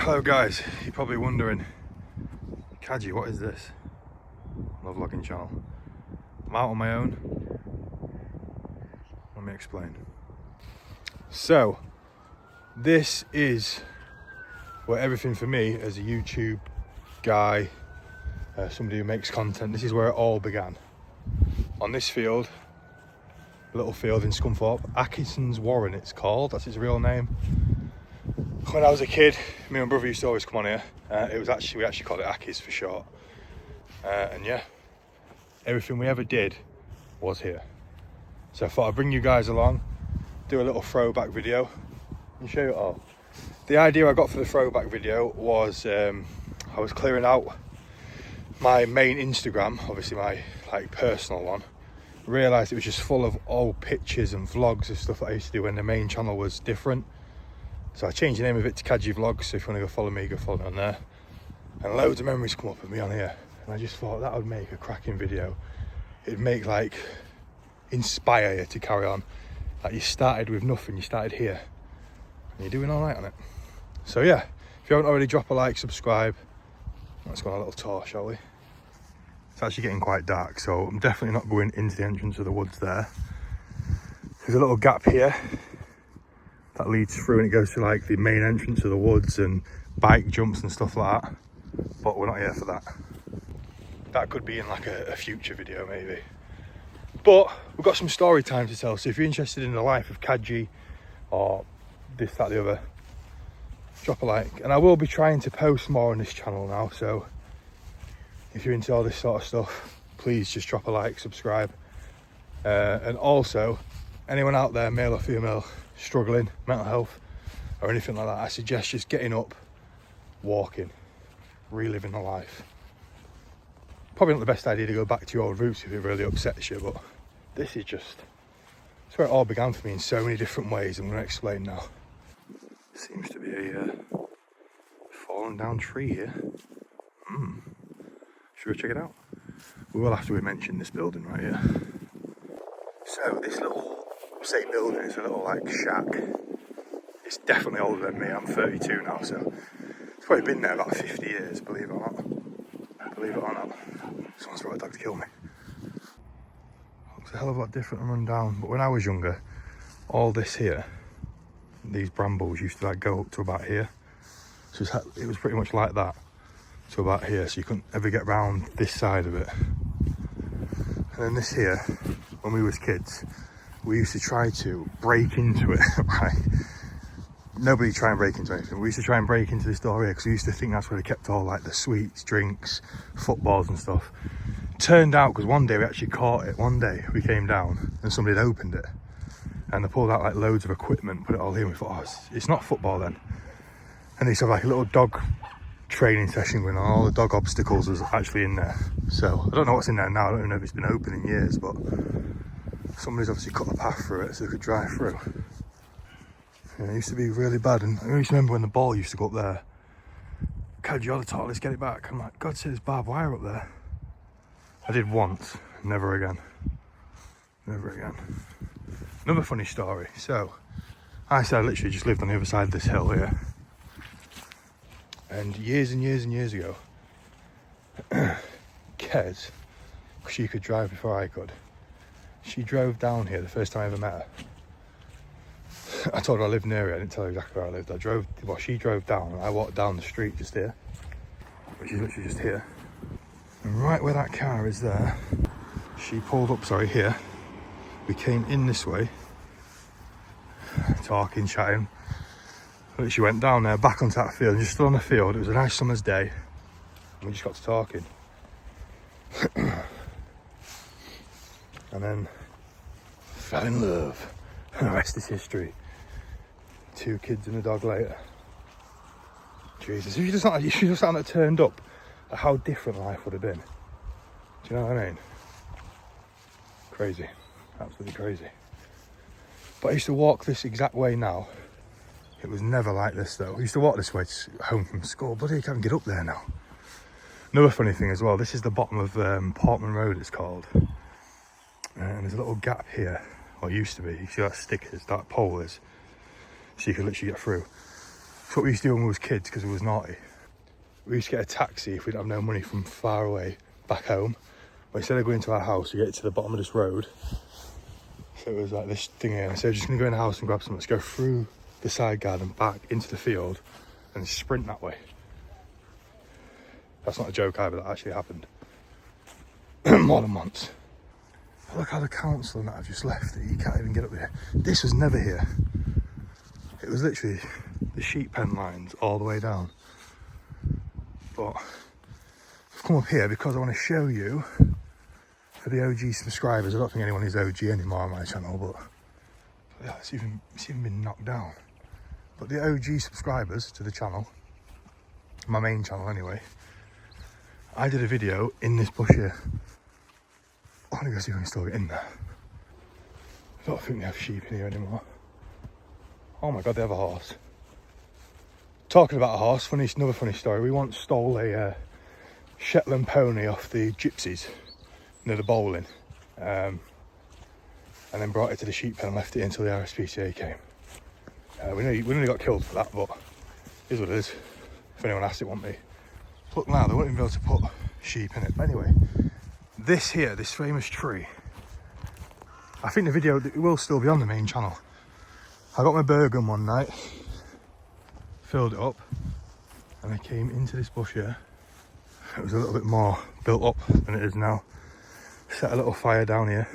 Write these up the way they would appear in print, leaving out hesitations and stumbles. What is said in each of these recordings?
Hello guys, you're probably wondering, Cadgy, what is this? My vlogging channel. I'm out on my own. Let me explain. So, this is where everything for me as a YouTube guy, somebody who makes content, this is where it all began. On this field, a little field in Scunthorpe, Atkinson's Warren it's called, that's its real name. When I was a kid, me and my brother used to always come on here. We actually called it Ackies for short. And yeah, everything we ever did was here. So I thought I'd bring you guys along, do a little throwback video and show you it all. The idea I got for the throwback video was I was clearing out my main Instagram, obviously my personal one. Realised it was just full of old pictures and vlogs of stuff that I used to do when the main channel was different. So I changed the name of it to CadgyVlogs, so if you want to go follow me on there. And loads of memories come up of me on here. And I just thought that would make a cracking video. It'd make inspire you to carry on. Like you started with nothing, you started here. And you're doing all right on it. So yeah, if you haven't already, drop a like, subscribe. Let's go on a little tour, shall we? It's actually getting quite dark, so I'm definitely not going into the entrance of the woods there. There's a little gap here that leads through and it goes to the main entrance of the woods and bike jumps and stuff like that, but we're not here for that. That could be in a future video maybe, but we've got some story time to tell. So if you're interested in the life of Cadgy or this, that, the other, drop a like. And I will be trying to post more on this channel now, so if you're into all this sort of stuff, please just drop a like, subscribe, and also anyone out there, male or female, struggling, mental health or anything like that, I suggest just getting up, walking, reliving the life. Probably not the best idea to go back to your old roots if it really upsets you, but this is just, it's where it all began for me in so many different ways. I'm going to explain now. Seems to be a fallen down tree here. Should we check it out? We will have to mention this building right here. So this little building is a little shack. It's definitely older than me. I'm 32 now, so it's probably been there about 50 years, believe it or not. Believe it or not. Someone's brought a dog to kill me. Looks a hell of a lot different and run down, but when I was younger, all this here, these brambles used to go up to about here. So it was pretty much like that to about here, so you couldn't ever get round this side of it. And then this here, when we was kids, we used to try to break into it, right? Nobody try and break into anything. We used to try and break into this door here because we used to think that's where they kept all the sweets, drinks, footballs and stuff. Turned out, because one day we actually caught it, one day we came down and somebody had opened it and they pulled out loads of equipment, put it all here, and we thought, oh, it's not football then. And they used to have a little dog training session going on. All the dog obstacles was actually in there. So I don't know what's in there now. I don't even know if it's been open in years, but somebody's obviously cut a path through it so they could drive through. Yeah, it used to be really bad, and I used to remember when the ball used to go up there. Cadgy, you're the top, let's get it back. I'm like, God, there's barbed wire up there. I did once, never again. Never again. Another funny story. So, I said I literally just lived on the other side of this hill here. And years and years and years ago, Kez, because she could drive before I could, she drove down here the first time I ever met her. I told her I lived near her, I didn't tell her exactly where I lived. She drove down and I walked down the street just here, which is literally just here. And right where that car is there, she pulled up, here. We came in this way, talking, chatting. She went down there, back onto that field, and just stood on the field. It was a nice summer's day, and we just got to talking. And then fell in love. And the rest is history. 2 kids and a dog later. Jesus, if you just hadn't turned up, how different life would have been. Do you know what I mean? Crazy, absolutely crazy. But I used to walk this exact way now. It was never like this though. I used to walk this way home from school, but you can't get up there now. Another funny thing as well, this is the bottom of Portman Road, it's called. And there's a little gap here, or used to be. You see that stick is, that pole is, so you can literally get through. It's what we used to do when we was kids because we was naughty. We used to get a taxi if we didn't have no money from far away back home. But instead of going to our house, we get to the bottom of this road. So it was like this thing here. And so we're just going to go in the house and grab something. Let's go through the side garden, back into the field, and sprint that way. That's not a joke either, that actually happened. More than once. But look how the council and that have just left it. You can't even get up there. This was never here. It was literally the sheep pen lines all the way down. But I've come up here because I want to show you, for the OG subscribers, I don't think anyone is OG anymore on my channel, but yeah, it's even been knocked down. But the OG subscribers to the channel, my main channel anyway, I did a video in this bush here. I want to go see if I can still get in there. I don't think they have sheep in here anymore. Oh my God, they have a horse. Talking about a horse, another funny story. We once stole a Shetland pony off the gypsies near the bowling, and then brought it to the sheep pen and left it until the RSPCA came. We nearly got killed for that, but it is what it is. If anyone asked, it wasn't me. Look now, they wouldn't even be able to put sheep in it. But anyway, this here, this famous tree, I think the video will still be on the main channel. I got my burger gun one night, filled it up, and I came into this bush here. It was a little bit more built up than it is now. Set a little fire down here,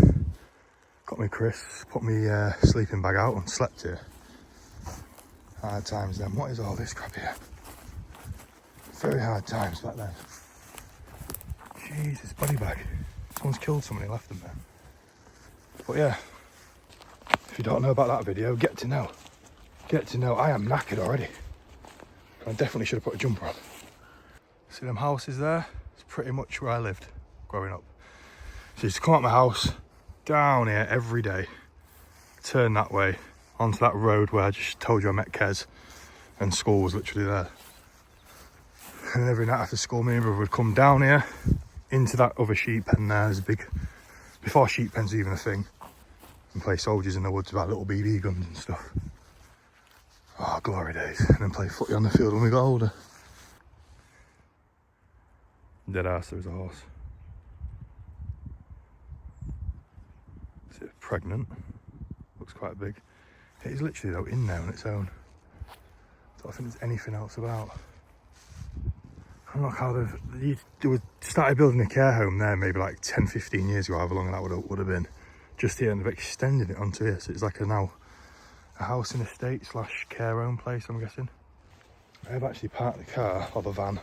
got me crisps, put my sleeping bag out and slept here. Hard times then. What is all this crap here? Very hard times back then. Jesus, body bag. Someone's killed someone and left them there. But yeah, if you don't know about that video, get to know. Get to know. I am knackered already. I definitely should have put a jumper on. See them houses there? It's pretty much where I lived growing up. So I used to come out my house, down here every day, turn that way, onto that road where I just told you I met Kez, and school was literally there. And then every night after school, me and my brother would come down here, into that other sheep pen there. There's a big, before sheep pens were even a thing, and play soldiers in the woods with our little BB guns and stuff. Oh, glory days. And then play footy on the field when we got older. Dead ass, there was a horse. Is it pregnant? Looks quite big. It is literally though in there on its own. I don't think there's anything else about. And look how they started building a care home there maybe like 10-15 years ago, however long that would have been. Just here, and they've extended it onto here, so it's like a house and estate / care home place, I'm guessing. I have actually parked the car, or the van,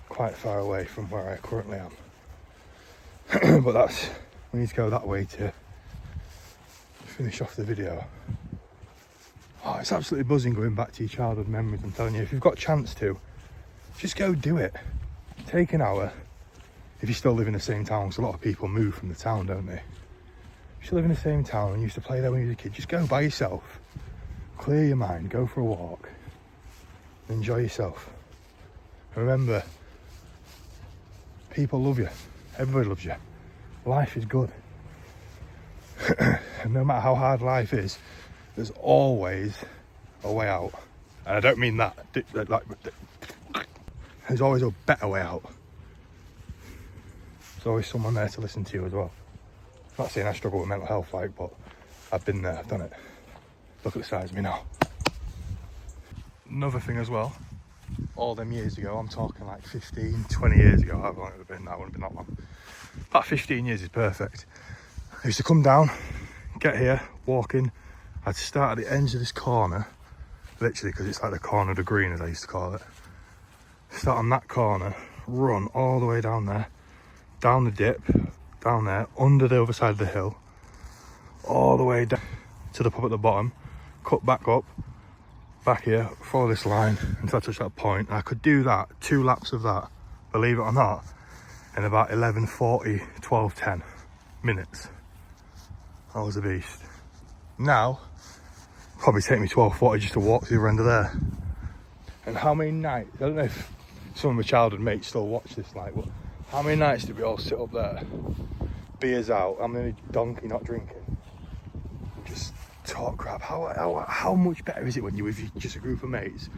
quite far away from where I currently am. But we need to go that way to finish off the video. Oh, it's absolutely buzzing going back to your childhood memories. I'm telling you, if you've got a chance to, just go do it. Take an hour. If you still live in the same town, because a lot of people move from the town, don't they? If you live in the same town and you used to play there when you were a kid, just go by yourself. Clear your mind, go for a walk. Enjoy yourself. And remember, people love you. Everybody loves you. Life is good. And no matter how hard life is, there's always a way out. And I don't mean that. There's always a better way out. There's always someone there to listen to you as well. I'm not saying I struggle with mental health, but I've been there, I've done it. Look at the size of me now. Another thing as well, all them years ago, I'm talking like 15, 20 years ago, however long it would have been, that wouldn't have been that long. About 15 years is perfect. I used to come down, get here, walk in. I'd start at the ends of this corner, literally, because it's like the corner of the green, as I used to call it. Start on that corner, run all the way down there, down the dip, down there, under the other side of the hill, all the way down to the pub at the bottom, cut back up, back here, follow this line until I touch that point. And I could do that, 2 laps of that, believe it or not, in about 11:40, 12:10 minutes. I was a beast. Now, probably take me 12:40 just to walk to the other end of there. And how many nights, I don't know if some of my childhood mates still watch this, like, but how many nights did we all sit up there, beers out, I'm the only donkey not drinking, and just talk talk crap. How much better is it when you're with just a group of mates,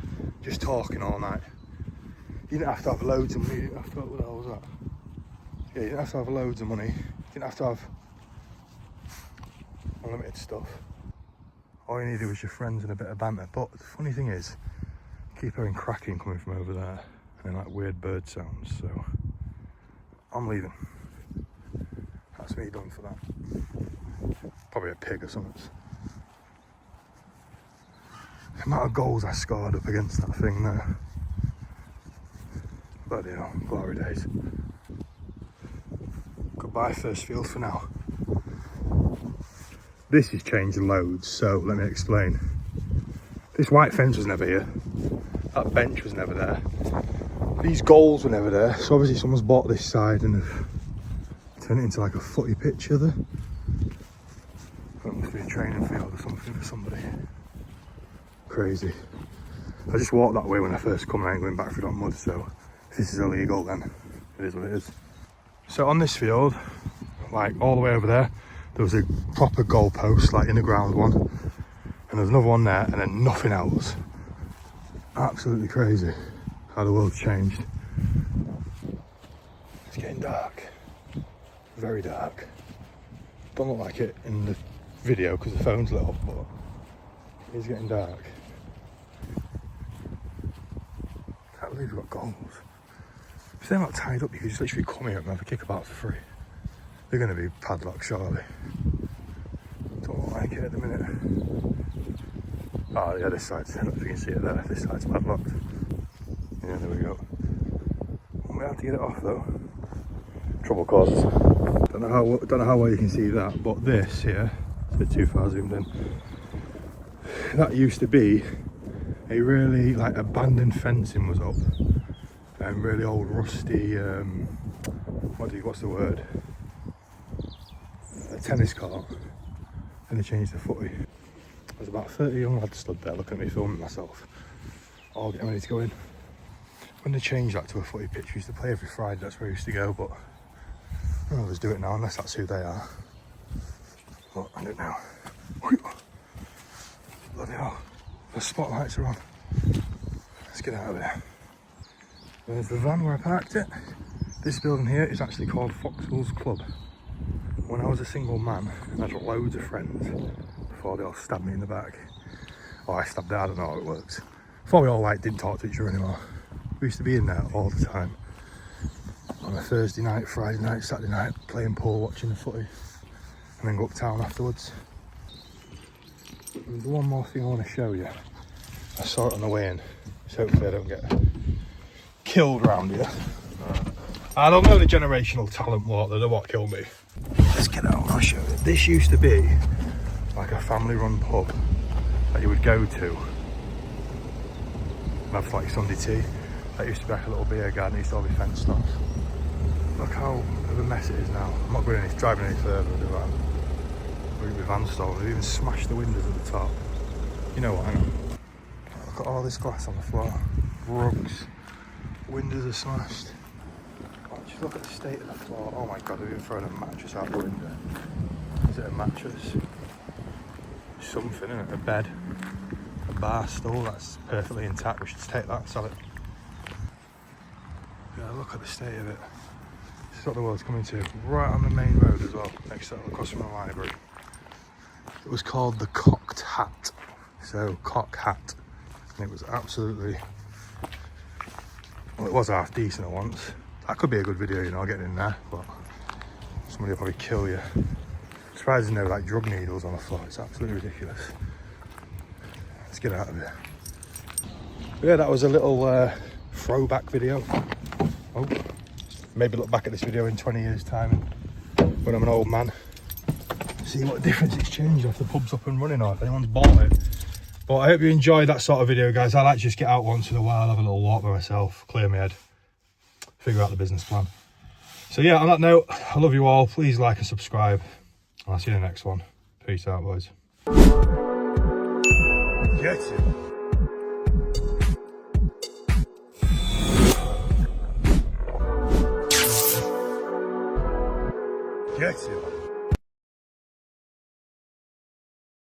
just talking all night? You didn't have to have loads of money. You didn't have to have, what the hell was that? Yeah, you didn't have to have loads of money. You didn't have to have unlimited stuff. All you needed was your friends and a bit of banter. But the funny thing is, I keep hearing cracking coming from over there and like weird bird sounds. So I'm leaving. That's me done for that. Probably a pig or something. The amount of goals I scored up against that thing there. Bloody hell, glory days. Goodbye first field for now. This has changed loads, so let me explain. This white fence was never here. That bench was never there. These goals were never there. So obviously someone's bought this side and have turned it into like a footy pitch here. That must be a training field or something for somebody. Crazy. I just walked that way when I first come and I ain't going back through that mud, so if this is illegal then it is what it is. So on this field, like all the way over there, there was a proper goal post, like in the ground one, and there's another one there, and then nothing else. Absolutely crazy how the world's changed. It's getting dark, very dark. Don't look like it in the video because the phone's lit up, but it is getting dark. Can't believe we've got goals. If they're not tied up, you can just literally come here and have a kickabout for free. They're going to be padlocked, surely. Don't look like it at the minute. Oh yeah, this side's, I don't know if you can see it there, this side's padlocked. Yeah, there we go. We have to get it off though. Trouble caused. Don't know how well you can see that, but this here, it's a bit too far zoomed in. That used to be a really like abandoned fencing was up. And really old rusty, what's the word? A tennis court. And they changed the footy. There's about 30 young lads stood there looking at me filming myself, all getting ready to go in. When they changed that to a footy pitch, we used to play every Friday, that's where we used to go, but none of us do it now unless that's who they are. But I don't know. Bloody hell, the spotlights are on. Let's get out of there. There's the van where I parked it. This building here is actually called Foxwell's Club. When I was a single man, I had loads of friends before they all stabbed me in the back. Or I stabbed out, I don't know how it works. Before we all like didn't talk to each other anymore. We used to be in there all the time. On a Thursday night, Friday night, Saturday night, playing pool, watching the footy. And then go uptown afterwards. There's one more thing I want to show you. I saw it on the way in, so hopefully I don't get killed around here. I don't know the generational talent walk, they're what killed me. Let's get out and I'll show you. This used to be like a family run pub that you would go to and have like Sunday tea. That used to be like a little beer garden, it used to all be fenced off. Look how of a mess it is now. I'm not going driving any further with the van. We're going to be van stolen. We've even smashed the windows at the top. You know what, hang on. Look at all this glass on the floor. Rugs. Windows are smashed. Oh, just look at the state of the floor. Oh my god, they've even thrown a mattress out the window. Is it a mattress? Something, isn't it? A bed. A bar stool that's perfectly intact. We should take that and sell it. Yeah, look at the state of it. This is what the world's coming to. Right on the main road as well, next to across from the library. It was called the Cocked Hat. So, cock hat. And it was absolutely... Well, it was half decent at once. That could be a good video, you know, getting in there, but somebody will probably kill you. I'm surprised there's no like drug needles on the floor. It's absolutely ridiculous. Let's get out of here. But yeah, that was a little throwback video. Oh, maybe look back at this video in 20 years time when I'm an old man. See what difference it's changed, if the pub's up and running or if anyone's bought it. But I hope you enjoyed that sort of video, guys. I like to just get out once in a while, have a little walk by myself, clear my head, figure out the business plan. So yeah, on that note, I love you all. Please like and subscribe. I'll see you in the next one. Peace out, boys. Get it. Get it.